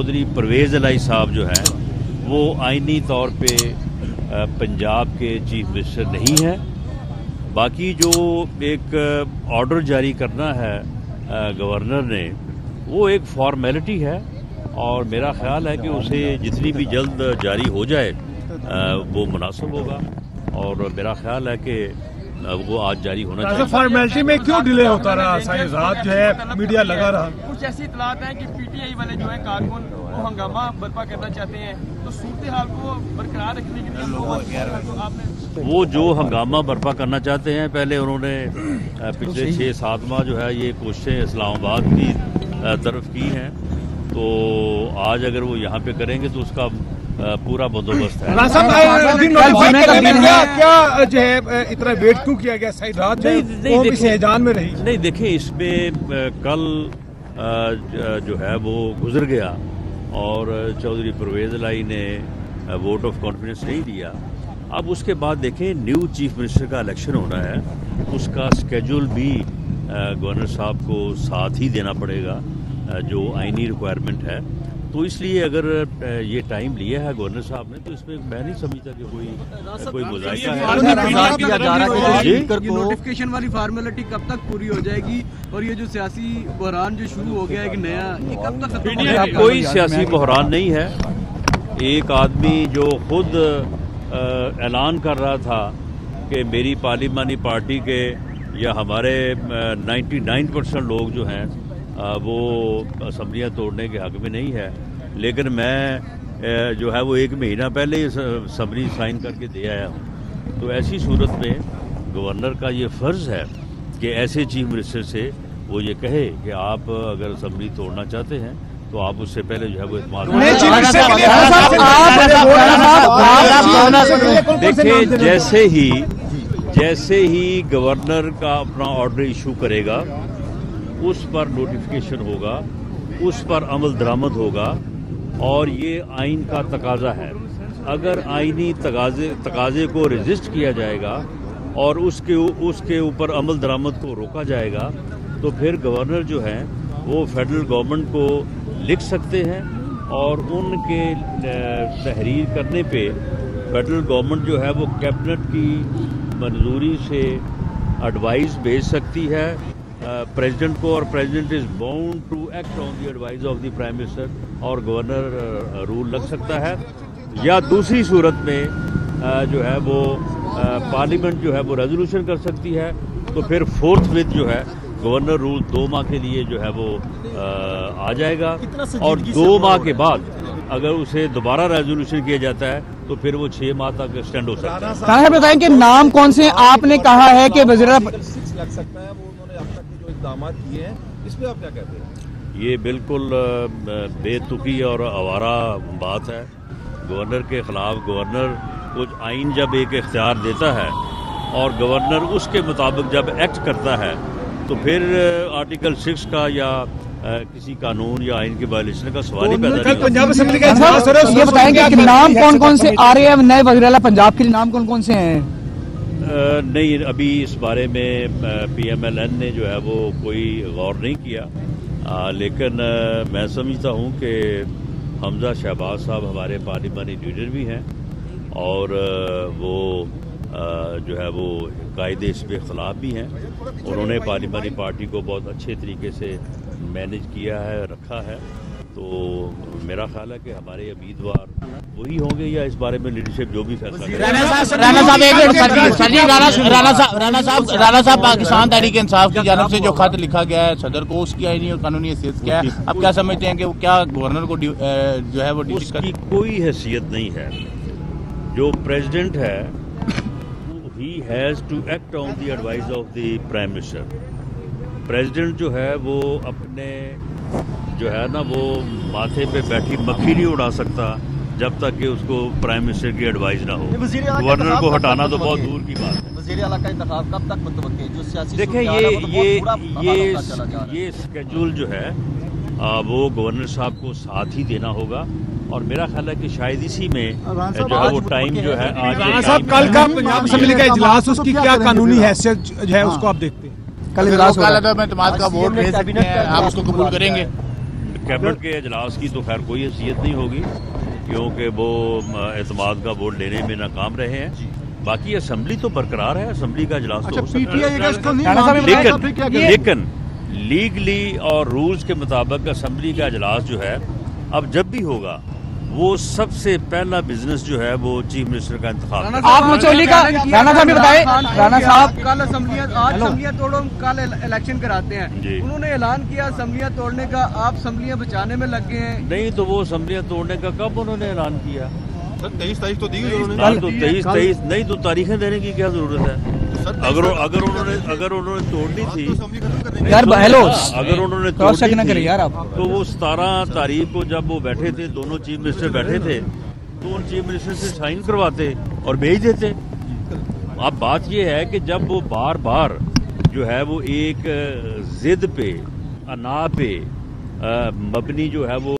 चौधरी परवेज़ इलाही साहब जो हैं वो आइनी तौर पे पंजाब के चीफ मिनिस्टर नहीं है। बाकी जो एक ऑर्डर जारी करना है गवर्नर ने, वो एक फॉर्मेलिटी है और मेरा ख्याल है कि उसे जितनी भी जल्द जारी हो जाए वो मुनासिब होगा और मेरा ख्याल है कि वो आज जारी होना चाहिए। फॉर्मेलिटी में क्यों डिले होता रहा? सारी रात जो है मीडिया लगा रहा। कुछ ऐसी इतलात हैं कि पीटीआई वाले जो हैं कारकुन वो हंगामा बर्पा करना चाहते हैं, तो सूरत हाल को बरकरार रखने के लिए वो जो हंगामा बर्पा करना चाहते हैं, पहले उन्होंने पिछले 6-7 माह जो है ये कोशिशें इस्लामाबाद की तरफ की हैं, तो आज अगर वो यहाँ पे करेंगे तो उसका पूरा बंदोबस्त है। क्या जो है इतना वेट क्यों किया गया? सही रात हैजान में रही। नहीं देखिए, इसमें कल जो है वो गुजर गया और चौधरी परवेज़ इलाही ने वोट ऑफ कॉन्फिडेंस नहीं दिया। अब उसके बाद देखें, न्यू चीफ मिनिस्टर का इलेक्शन होना है, उसका स्केड्यूल भी गवर्नर साहब को साथ ही देना पड़ेगा जो आइनी रिक्वायरमेंट है। तो इसलिए अगर ये टाइम लिया है गवर्नर साहब ने, तो इसमें मैं नहीं समझता कि कोई मुज़ाहिरा है। नोटिफिकेशन वाली फॉर्मेलिटी कब तक पूरी हो जाएगी और ये जो सियासी बहरान जो शुरू हो गया है कि नया, ये कब तक खत्म हो जाएगा? कोई सियासी बहरान नहीं है। एक आदमी जो खुद ऐलान कर रहा था कि मेरी पार्लिमानी पार्टी के या हमारे 99% लोग जो हैं वो असम्बलियाँ तोड़ने के हक़ में नहीं है, लेकिन मैं जो है वो 1 महीना पहले ही असम्बली साइन करके दे आया हूँ। तो ऐसी सूरत में गवर्नर का ये फ़र्ज़ है कि ऐसे चीफ मिनिस्टर से वो ये कहे कि आप अगर असम्बली तोड़ना चाहते हैं तो आप उससे पहले जो है वो देखिए, जैसे ही गवर्नर का अपना ऑर्डर इशू करेगा, उस पर नोटिफिकेशन होगा, उस पर अमल दरामद होगा और ये आइन का तकाजा है। अगर आइनी तकाजे को रजिस्ट किया जाएगा और उसके ऊपर अमल दरामद को रोका जाएगा, तो फिर गवर्नर जो है वो फेडरल गवर्नमेंट को लिख सकते हैं और उनके तहरीर करने पे फेडरल गवर्नमेंट जो है वो कैबिनेट की मंजूरी से एडवाइस भेज सकती है प्रेसिडेंट को, और president is bound to act on the advice of the prime minister और गवर्नर रूल लग सकता है। या दूसरी सूरत में जो है वो पार्लियामेंट जो है वो रेजोल्यूशन कर सकती है, तो फिर फोर्थ विद जो है गवर्नर रूल 2 माह के लिए जो है वो आ जाएगा और 2 माह के बाद अगर उसे दोबारा रेजोल्यूशन किया जाता है तो फिर वो 6 माह तक एक्सटेंड हो सकता है। राणा साहब बताएं कि नाम कौन से आपने कहा है कि वज़ीर लग सकता है, वो उन्होंने अब तक जो इक़दाम किए हैं इस पे आप क्या कहते हैं? ये बिल्कुल बेतुकी और आवारा बात है। गवर्नर के खिलाफ गवर्नर कुछ आइन जब एक इख्तियार देता है और गवर्नर उसके मुताबिक जब एक्ट करता है तो फिर आर्टिकल 6 का या किसी कानून या आइन के वायलेशन का सवाल ही पैदा नहीं। ये बताएंगे कि नाम कौन कौन से आ रहे हैं नए वज़ीर आला पंजाब के लिए, नाम कौन कौन से हैं? नहीं, अभी इस बारे में PMLN ने जो है वो कोई गौर नहीं किया, लेकिन मैं समझता हूँ कि हमजा शहबाज साहब हमारे पार्लिमानी लीडर भी हैं और वो जो है वो कायदे इस पे खिलाफ भी हैं। उन्होंने पार्लिमानी पार्टी को बहुत अच्छे तरीके से मैनेज किया है, रखा है। तो मेरा ख्याल है कि हमारे उम्मीदवार वही होंगे या इस बारे में लीडरशिप जो भी फैसला राणा साहब पाकिस्तान तहरीक इंसाफ की जानब से जो खत लिखा गया है सदर को, उसकी आईनी और कानूनी हैसियत क्या है? आप क्या समझते हैं कि वो क्या गवर्नर को जो है वो उसकी कोई हैसियत नहीं है। जो प्रेसिडेंट है he has to act on the advice of the prime minister। President जो है वो अपने जो है ना वो माथे पे बैठी मक्खी नहीं उड़ा सकता जब तक कि उसको प्राइम मिनिस्टर की एडवाइस ना हो। गवर्नर को हटाना तो बहुत दूर की बात है। वज़ीर आला का इंतखाब कब तक मुतवक्किल है? जो सियासी देखिए, ये स्केड्यूल जो है वो गवर्नर साहब को साथ ही देना होगा और मेरा ख्याल है कि शायद इसी में जो है वो टाइम जो है राणा साहब कल का पंजाब असेंबली का इजलास, उसकी क्या कानूनी हैसियत जो है उसको आप देखते हैं? कल इजलास का वोट आप उसको कबूल करेंगे? कैबिनेट के इजलास की तो खैर कोई हैसियत नहीं होगी, क्योंकि वो एतमाद का वोट लेने में नाकाम रहे हैं। बाकी असेंबली तो बरकरार है, असेंबली का इजलास तो हो सकता है, लेकिन लीगली और रूल्स के मुताबिक असेंबली का इजलास जो है अब जब भी होगा वो सबसे पहला बिजनेस जो है वो चीफ मिनिस्टर का इंतखाब। आप मचौली का राणा साहब भी बताए, राणा साहब कल असेंबलियां, आज असेंबलियां तोड़ो, कल इलेक्शन कराते हैं। जी। उन्होंने ऐलान किया असेंबलियां तोड़ने का, आप असेंबलियां बचाने में लग गए हैं। नहीं तो वो असेंबलियां तोड़ने का कब उन्होंने ऐलान किया? 23 तारीख तो दी गई उन्होंने। तो 23 नहीं तो तारीखें देने की क्या जरूरत है? अगर उन्होंने तोड़नी थी यार, हेलो अगर उन्होंने क्रॉस चेक ना तोड़नी करें थी यार आप। तो वो 17 तारीख को जब वो बैठे थे, दोनों चीफ मिनिस्टर बैठे थे, तो उन चीफ मिनिस्टर से साइन करवाते और भेज देते। अब बात ये है कि जब वो बार बार जो है वो एक जिद पे, अना पे मबनी जो है वो